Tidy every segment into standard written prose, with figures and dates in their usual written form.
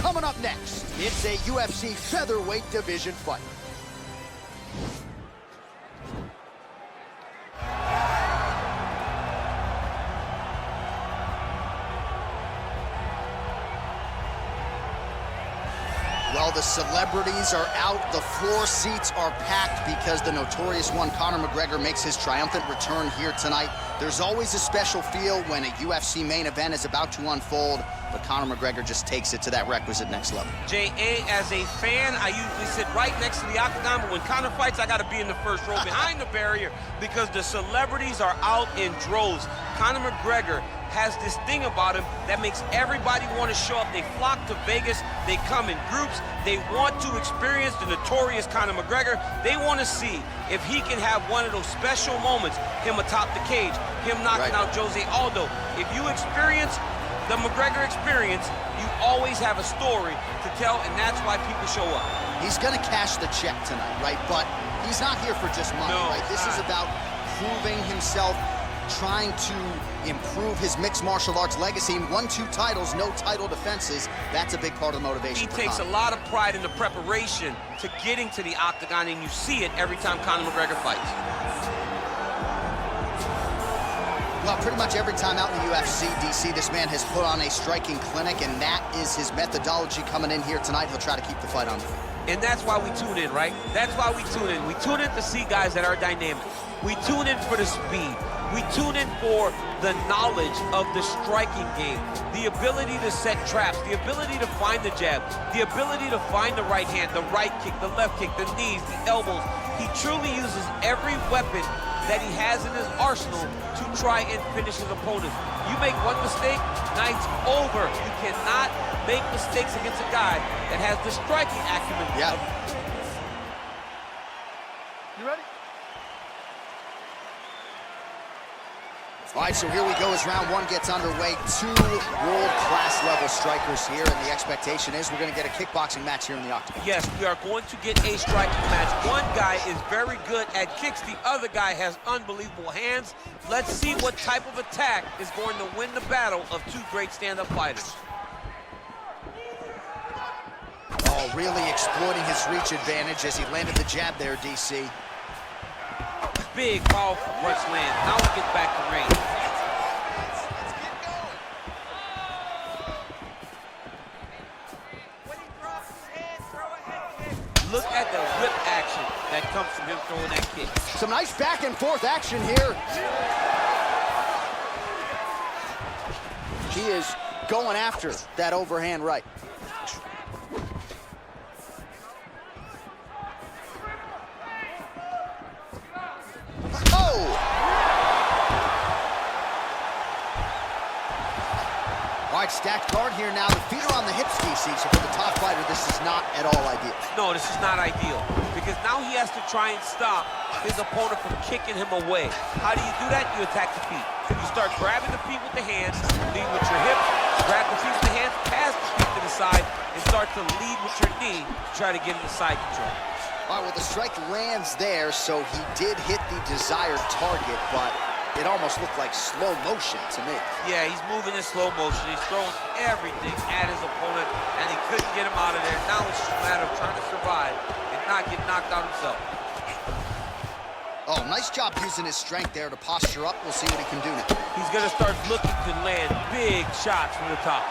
Coming up next, it's a UFC featherweight division fight. Well, the celebrities are out, the floor seats are packed because the notorious one, Conor McGregor, makes his triumphant return here tonight. There's always a special feel when a UFC main event is about to unfold, but Conor McGregor just takes it to that requisite next level. J.A., as a fan, I usually sit right next to the octagon, but when Conor fights, I got to be in the first row behind the barrier because the celebrities are out in droves. Conor McGregor has this thing about him that makes everybody want to show up. They flock to Vegas. They come in groups. They want to experience the notorious Conor McGregor. They want to see if he can have one of those special moments, him atop the cage, him knocking out Jose Aldo. If you experience the McGregor experience, you always have a story to tell, and that's why people show up. He's going to cash the check tonight, right? But he's not here for just money, right? This is about proving himself, trying to improve his mixed martial arts legacy. 1-2 titles, no title defenses. That's a big part of the motivation. He takes a lot of pride in the preparation to getting to the octagon, and you see it every time Conor McGregor fights. Well, pretty much every time out in the UFC, DC, this man has put on a striking clinic, and that is his methodology coming in here tonight. He'll try to keep the fight on. And that's why we tune in, right? That's why we tune in. We tune in to see guys that are dynamic. We tune in for the speed. We tune in for the knowledge of the striking game, the ability to set traps, the ability to find the jab, the ability to find the right hand, the right kick, the left kick, the knees, the elbows. He truly uses every weapon that he has in his arsenal to try and finish his opponent. You make one mistake, night's over. You cannot make mistakes against a guy that has the striking acumen. Yeah. You ready? All right, so here we go as round one gets underway. Two world-class level strikers here, and the expectation is we're going to get a kickboxing match here in the octagon. Yes, we are going to get a striking match. One guy is very good at kicks. The other guy has unbelievable hands. Let's see what type of attack is going to win the battle of two great stand-up fighters. Oh, really exploiting his reach advantage as he landed the jab there, DC. Big, powerful punch land. Now we get back to range. Look at the whip action that comes from him throwing that kick. Some nice back and forth action here. He is going after that overhand right. All right, stacked guard here now. The feet are on the hips, DC, so for the top fighter, this is not at all ideal. No, this is not ideal, because now he has to try and stop his opponent from kicking him away. How do you do that? You attack the feet. You start grabbing the feet with the hands, lead with your hips, grab the feet with the hands, pass the feet to the side, and start to lead with your knee to try to get into side control. All right, well, the strike lands there, so he did hit the desired target, but it almost looked like slow motion to me. Yeah, he's moving in slow motion. He's throwing everything at his opponent, and he couldn't get him out of there. Now it's just a matter of trying to survive and not get knocked out himself. Oh, nice job using his strength there to posture up. We'll see what he can do now. He's going to start looking to land big shots from the top.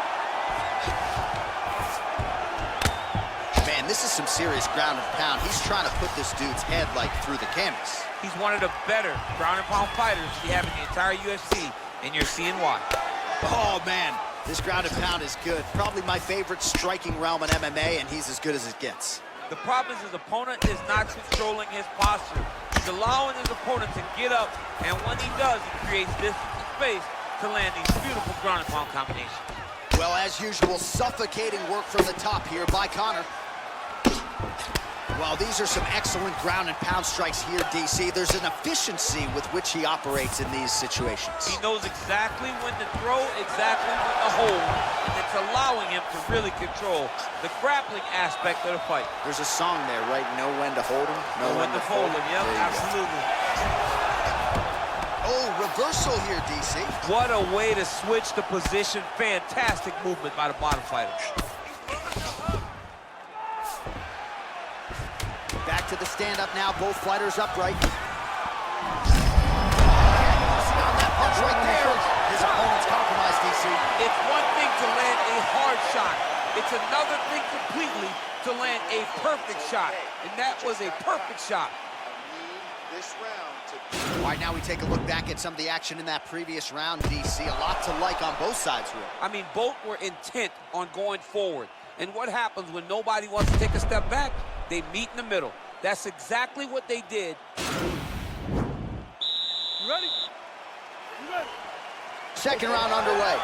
Man, this is some serious ground and pound. He's trying to put this dude's head, like, through the canvas. He's one of the better ground and pound fighters we have in the entire UFC, and you're seeing why. Oh, man, this ground and pound is good. Probably my favorite striking realm in MMA, and he's as good as it gets. The problem is his opponent is not controlling his posture. He's allowing his opponent to get up, and when he does, he creates distance and space to land these beautiful ground and pound combinations. Well, as usual, suffocating work from the top here by Conor. Well, these are some excellent ground and pound strikes here, DC. There's an efficiency with which he operates in these situations. He knows exactly when to throw, exactly when to hold, and it's allowing him to really control the grappling aspect of the fight. There's a song there, right? Know when to hold him, know when to fold him. Yep, absolutely. Oh, reversal here, DC. What a way to switch the position. Fantastic movement by the bottom fighter. back to the stand-up now. Both fighters upright. On that punch right there. His opponent's compromised, DC. It's one thing to land a hard shot. It's another thing completely to land a perfect shot. And that was a perfect shot. This round to... All right, now we take a look back at some of the action in that previous round, DC. A lot to like on both sides, really. I mean, both were intent on going forward. And what happens when nobody wants to take a step back? They meet in the middle. That's exactly what they did. You ready? You ready? Second round underway.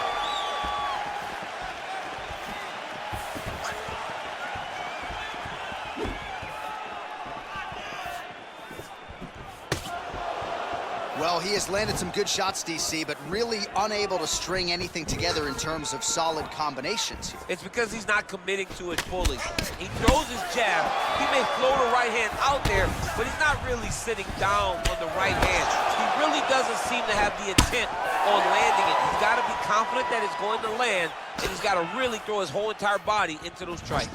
Well, he has landed some good shots, DC, but really unable to string anything together in terms of solid combinations here. It's because he's not committing to it fully. He throws his jab. He may float a right hand out there, but he's not really sitting down on the right hand. He really doesn't seem to have the intent on landing it. He's got to be confident that it's going to land, and he's got to really throw his whole entire body into those strikes.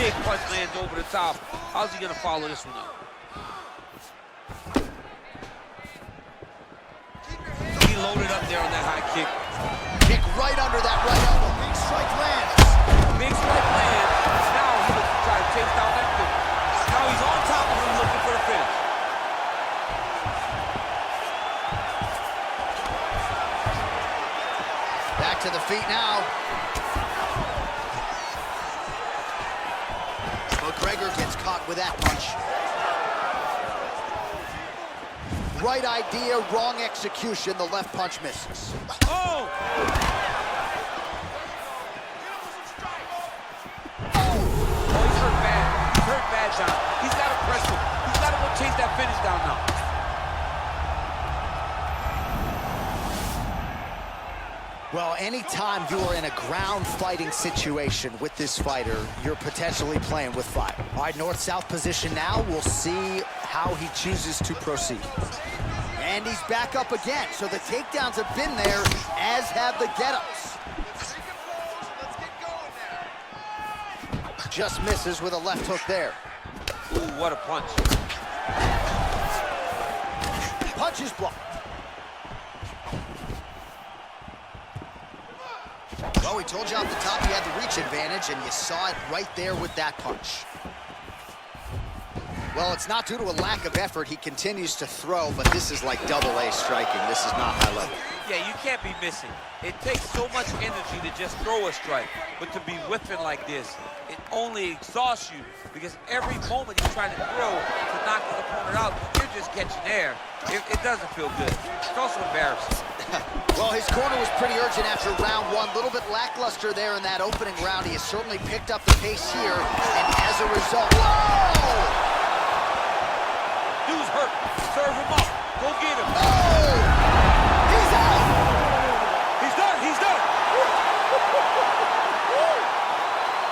Big punch lands over the top. How's he going to follow this one up? He loaded up there on that high kick. Kick right under that right elbow. Big strike lands. Big strike lands. Now he looks to try to chase down that finish. Now he's on top of him looking for the finish. Back to the feet now. McGregor gets caught with that punch. Right idea, wrong execution. The left punch misses. Oh! He's hurt bad. He's hurt bad, John. He's got to press him. He's got to go chase that finish down now. Well, anytime you are in a ground fighting situation with this fighter, you're potentially playing with fire. All right, north-south position now. We'll see how he chooses to proceed. And he's back up again, so the takedowns have been there, as have the get-ups. Just misses with a left hook there. Ooh, what a punch. Punch is blocked. Well, we told you off the top he had the reach advantage, and you saw it right there with that punch. Well, it's not due to a lack of effort. He continues to throw, but this is like double-A striking. This is not high level. Yeah, you can't be missing. It takes so much energy to just throw a strike, but to be whiffing like this, it only exhausts you because every moment you're trying to throw to knock the opponent out, you're just catching air. It doesn't feel good. It's also embarrassing. Well, his corner was pretty urgent after round one. A little bit lackluster there in that opening round. He has certainly picked up the pace here, and as a result... Whoa! Dude's hurt. Serve him up. Go get him. Oh! He's out! He's done. He's done.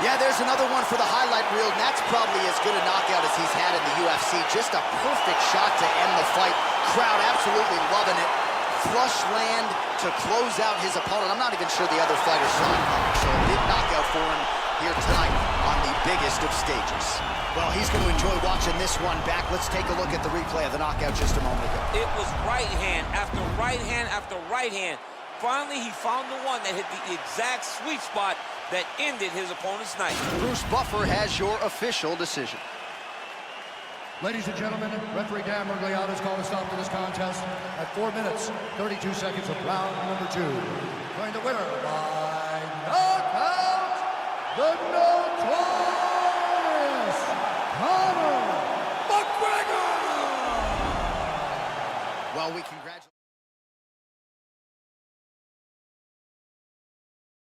Yeah, there's another one for the highlight reel, and that's probably as good a knockout as he's had in the UFC. Just a perfect shot to end the fight. Crowd absolutely loving it. Flush land to close out his opponent. I'm not even sure the other fighter saw it coming, so a big knockout for him here tonight on the biggest of stages. Well, he's going to enjoy watching this one back. Let's take a look at the replay of the knockout just a moment ago. It was right hand after right hand after right hand. Finally, he found the one that hit the exact sweet spot that ended his opponent's night. Bruce Buffer has your official decision. Ladies and gentlemen, referee Dan Mergliata has called a stop to this contest at 4 minutes, 32 seconds of round number 2. Going the winner by knockout, the notorious Conor McGregor! Well, we congratulate...